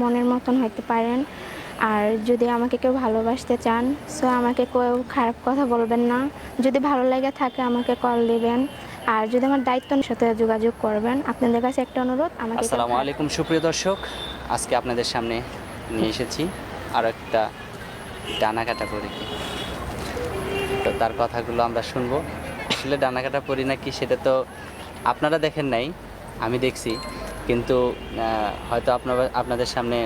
মনের মতন হইতে পারেন। আর যদি আমাকে কেউ ভালোবাসতে চান, সো আমাকে কেউ খারাপ কথা বলবেন না। যদি ভালো লেগে থাকে আমাকে কল দিবেন। আর যদি আমার দায়িত্বের সাথে যোগাযোগ করবেন। আপনাদের কাছে একটা অনুরোধ, আমাকে কেউ আসসালামু আলাইকুম সুপ্রিয় দর্শক, আজকে আপনাদের সামনে নিয়ে এসেছি আরও একটা ডানাকাটা পরীকে। তো তার কথাগুলো আমরা শুনবো। আসলে ডানাকাটা পরি নাকি সেটা তো আপনারা দেখেন নাই, আমি দেখছি, কিন্তু হয়তো আপনাদের সামনে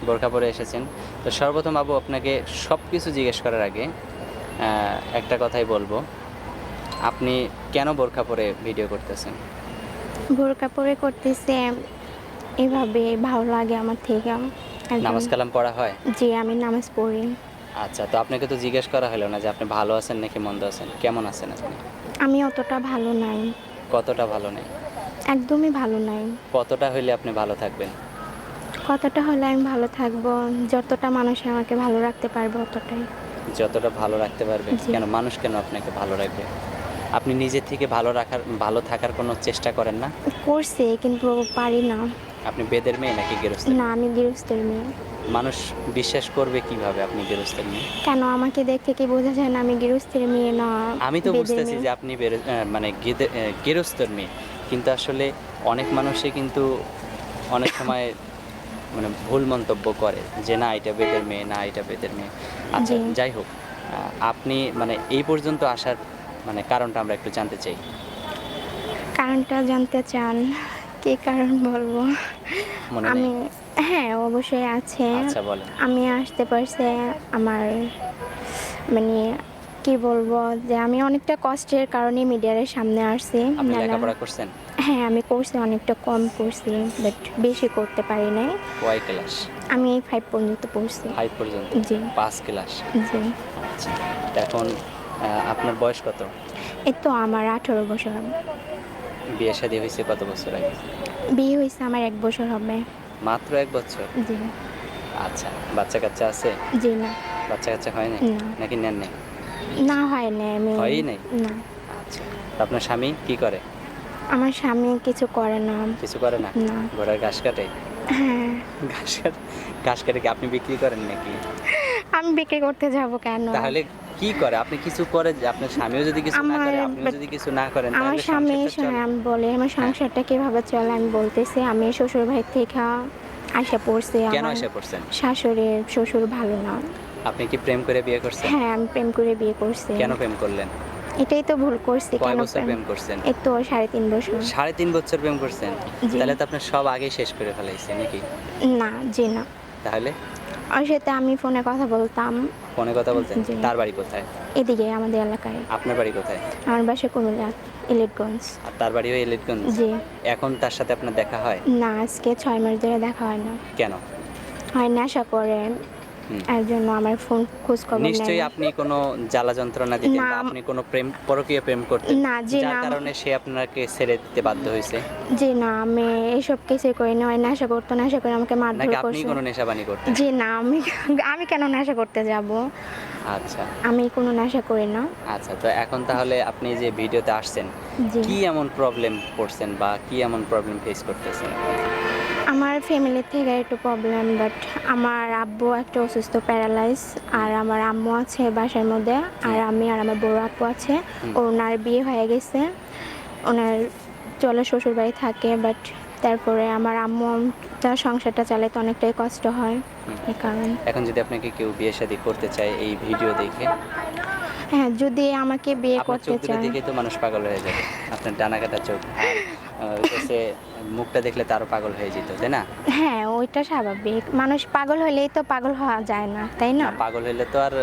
বোরকা পরে এসেছেন। তো সর্বপ্রথম আবু আপনাকে সব কিছু জিজ্ঞেস করার আগে একটা কথাই বলবো, আপনি কেন বোরকা পরে ভিডিও করতেছেন? বোরকা পরে করতেছে এভাবে ভালো লাগে আমার থেকে। নামাজ কালাম পড়া হয়? জি, আমি নামাজ পড়ি। আচ্ছা, তো আপনাকে তো জিজ্ঞেস করা হলো না যে আপনি ভালো আছেন নাকি মন্দ আছেন, কেমন আছেন আপনি? আমি অতটা ভালো নাই, কতটা ভালো নেই? একদমই ভালো নাই। কতটা হইলে আপনি ভালো থাকবেন? কতটা হলে আমি ভালো থাকবো, যতটা মানুষ আমাকে ভালো রাখতে পারবে অতটাই। যতটা ভালো রাখতে পারবেন? জি। কেন মানুষ কেন আপনাকে ভালো রাখবে? আপনি নিজে থেকে ভালো থাকার কোনো চেষ্টা করেন না? করছি কিন্তু পারি না। আপনি বেদের মেয়ে নাকি গেরস্তের না, মেয়ে? আমি গৃহস্থের মেয়ে। মানুষ বিশ্বাস করবে কিভাবে আপনি গেরস্তের মেয়ে? কেন আমাকে দেখে কি বোঝা যায় না আমি গৃহস্থের মেয়ে না আমি তো বেদের বুঝতেছি মেয়ে? যে আপনি মানে গেরস্তের মেয়ে, কিন্তু আসলে অনেক মানুষই কিন্তু অনেক সময় মানে ভুল মন্তব্য করে যে না এটা বেদের মেয়ে, না এটা বেদের মেয়ে। আচ্ছা, জি। যাই হোক, আপনি মানে এই পর্যন্ত আসার মানে কারণটা আমরা একটু জানতে চাই। কারণটা জানতে চান? কি কারণ বলবো? মনে নেই? আমি হ্যাঁ, অবশ্যই আছে। আচ্ছা, বলেন। আমি আসতে পারছি আমার মানে কি বলবো যে আমি অনেকটা কষ্টের কারণে মিডিয়ার সামনে আসছি। আপনি নাহলে লেখাপড়া করছেন? হ্যাঁ, আমি করছি, অনেকটা কম করছি, বাট বেশি করতে পারি নাই। কয় ক্লাস? আমি 5 পর্যন্ত পড়ছি। 5 পর্যন্ত? জি। 5 ক্লাস? জি। আচ্ছা, তো এখন আপনার বয়স কত? এই তো আমার 18 বছর হবে। বিয়ে শাদী হয়েছে কত বছর আগে? বিয়ে হয়েছে আমার 1 বছর হবে। মাত্র 1 বছর? জি। আচ্ছা, বাচ্চা কাচ্চা আছে? জি না। বাচ্চা কাচ্চা হয় নাই না। নাকি নেন নাই? না, হয় নাই। আমি হয়ই নাই? না। আচ্ছা, তো আপনার স্বামী কি করে? আমার স্বামী কিছু করে না। কিছু করে না? না। ঘোড়ার ঘাস কাটে? হ্যাঁ। ঘাস কাটে? ঘাস কেটে কি আপনি বিক্রি করেন নাকি? আমি বিক্রি করতে যাব কেন? তাহলে কি করে? আপনি কিছু করে যে আপনার স্বামীও যদি কিছু না করে, আপনিও যদি কিছু না করেন, আমার তাহলে স্বামী, সংসারটা চলে? আমি বলি আমার হ্যাঁ। সংসারটা কিভাবে চলে আমি বলতেছি। আমি শ্বশুর বাড়ি থেকে আইসা পড়ছি। কেন আমার এসে পড়ছেন? শাশুড়ি শ্বশুর ভালো না। আপনি কি প্রেম করে বিয়ে করছেন? হ্যাঁ, আমি প্রেম করে বিয়ে করছি। কেন প্রেম করলেন? এটাই তো ভুল করছি। কয় কেন বছর প্রেম করছেন? এই তো 3.5 বছর। 3.5 বছর প্রেম করছেন? জি। তাহলে তো আপনার সব আগেই শেষ করে ফেলাইছে নাকি? না, জি না। তাহলে ওর সাথে আমি ফোনে কথা বলতাম। ফোনে কথা বলতেন? জি। তার বাড়ি কোথায়? এদিকে আমাদের এলাকায়। আপনার বাড়ি কোথায়? আমার বাসা কুমিল্লা, ইলিটগঞ্জ। আর তার বাড়িও এলিটগঞ্জ? জি। এখন তার সাথে আপনার দেখা হয়? না, আজকে 6 মাস ধরে দেখা হয় না। কেন? হয় নেশা করে, হুম। এর জন্য আমার ফোন খোঁজ খবর নেয় নিশ্চয়ই না। আপনি কোনো জ্বালা যন্ত্রণা দিতেন না, বা আপনি কোনো পরকীয়া প্রেম করতেন, না, জি যার না, কারণে সে আপনাকে ছেড়ে দিতে বাধ্য হয়েছে? জি না, আমি এসব কিছুই করি না। ওই নেশা করতো, নেশা করে আমাকে মারধর নাকি আপনি করছে। কোনো নেশাবানি করতেন? জি না, আমি কেন নেশা করতে যাব? আচ্ছা। আমি কোনো নেশা করি না। আচ্ছা, তো এখন তাহলে আপনি যে ভিডিওতে আসছেন, জি। কি এমন প্রবলেম পড়ছেন বা কি এমন প্রবলেম ফেস করতেছেন? আমার ফ্যামিলি থেকে একটু প্রবলেম, বাট আমার আব্বু একটা অসুস্থ, প্যারালাইজ। আর আমার আম্মু আছে বাসার মধ্যে। আর আমি আর আমার বড় আপু আছে। ওনার বিয়ে হয়ে গেছে, ওনার চলে শ্বশুর বাড়ি থাকে, বাট তারপরে আমার আম্মু তার সংসারটা চালাতে অনেকটাই কষ্ট হয় এই কারণে। এখন যদি আপনাকে কেউ বিয়ে শাদী করতে চায় এই ভিডিও দেখে, হ্যাঁ, যদি আমাকে বিয়ে আপনার করতে চোখ দুটো চায়। দেখেই তো মানুষ পাগল হয়ে যাবে। আপনার ডানা কাটা চোখ, আর হচ্ছে মুখটা দেখলে তো আরো পাগল হয়ে যেত, তাই না? হ্যাঁ, ওইটা স্বাভাবিক। মানুষ পাগল হলেই তো পাগল হওয়া যায় না, তাই না? না, পাগল হইলে তো আর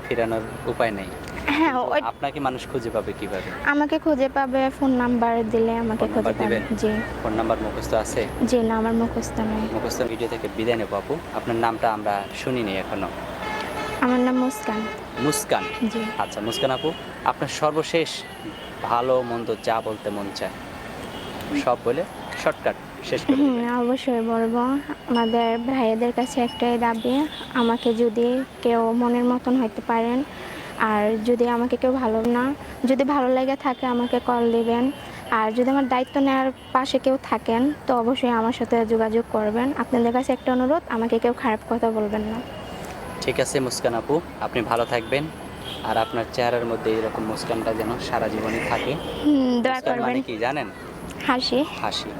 ফেরানোর উপায় নেই। হ্যাঁ, কিন্তু ওই আপনাকে মানুষ খুঁজে পাবে কিভাবে? আমাকে খুঁজে পাবে ফোন নাম্বার দিলে আমাকে ফোন খুঁজে নাম্বার পাবে। দিবেন? জি। ফোন নাম্বার মুখস্থ আছে? জি না, আমার মুখস্থ নাই। মুখস্থ ভিডিও থেকে বিদায় নেবো আপু। আপনার নামটা আমরা শুনিনি এখনো। আমার নাম মুস্কান। মুস্কান? জি। আচ্ছা, মুস্কান আপু, আপনার সর্বশেষ ভালো মন্দ যা বলতে মন চায় সব বলে শর্টকাট শেষ করে দিবেন। অবশ্যই বলবো। আমাদের ভাইয়াদের কাছে একটাই দাবি, আমাকে যদি কেউ মনের মতন হইতে পারেন। আর যদি আমাকে কেউ যদি ভালো লেগে থাকে আমাকে কল দিবেন। আর যদি আমার দায়িত্ব নেওয়ার পাশে কেউ থাকেন তো অবশ্যই আমার সাথে যোগাযোগ করবেন। আপনাদের কাছে একটা অনুরোধ, আমাকে কেউ খারাপ কথা বলবেন না। ঠিক আছে মুস্কান আপু, আপনি ভালো থাকবেন, আর আপনার চেহারার মধ্যে এরকম মুস্কানটা যেন সারা জীবনই থাকে। দোয়া মুস্কান করবেন। মানে কি জানেন? হাসি। হাসি।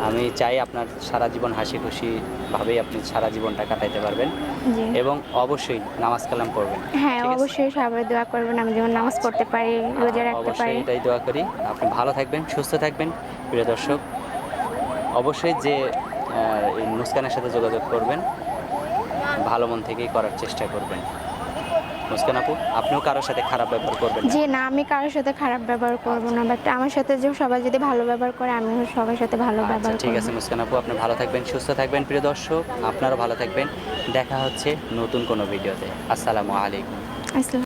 আমি চাই আপনার সারা জীবন হাসি খুশি ভাবেই আপনি সারা জীবনটা কাটাইতে পারবেন, জি। এবং অবশ্যই নামাজ কালাম পড়বেন। হ্যাঁ, ঠিক আছে? অবশ্যই সবাই দোয়া করবেন আমি যেমন নামাজ পড়তে পারি, রোজা রাখতে অবশ্যই পারি। এটাই দোয়া করি। আপনি ভালো থাকবেন, সুস্থ থাকবেন। প্রিয় দর্শক, অবশ্যই যে এই মুস্কানের সাথে যোগাযোগ করবেন, ভালো মন থেকেই করার চেষ্টা করবেন। মুস্কান আপু, আপনিও কারোর সাথে খারাপ ব্যবহার করবেন না। জি না, আমি কারোর সাথে খারাপ ব্যবহার করব না, বাট আমার সাথে যে সবাই যদি ভালো ব্যবহার করে আমিও সবার সাথে ভালো আচ্ছা ব্যবহার ঠিক করব। আছে মুস্কান আপু, আপনি ভালো থাকবেন, সুস্থ থাকবেন। প্রিয় দর্শক, আপনারাও ভালো থাকবেন। দেখা হচ্ছে নতুন কোনো ভিডিওতে। আসসালামু আলাইকুম। আসসালাম।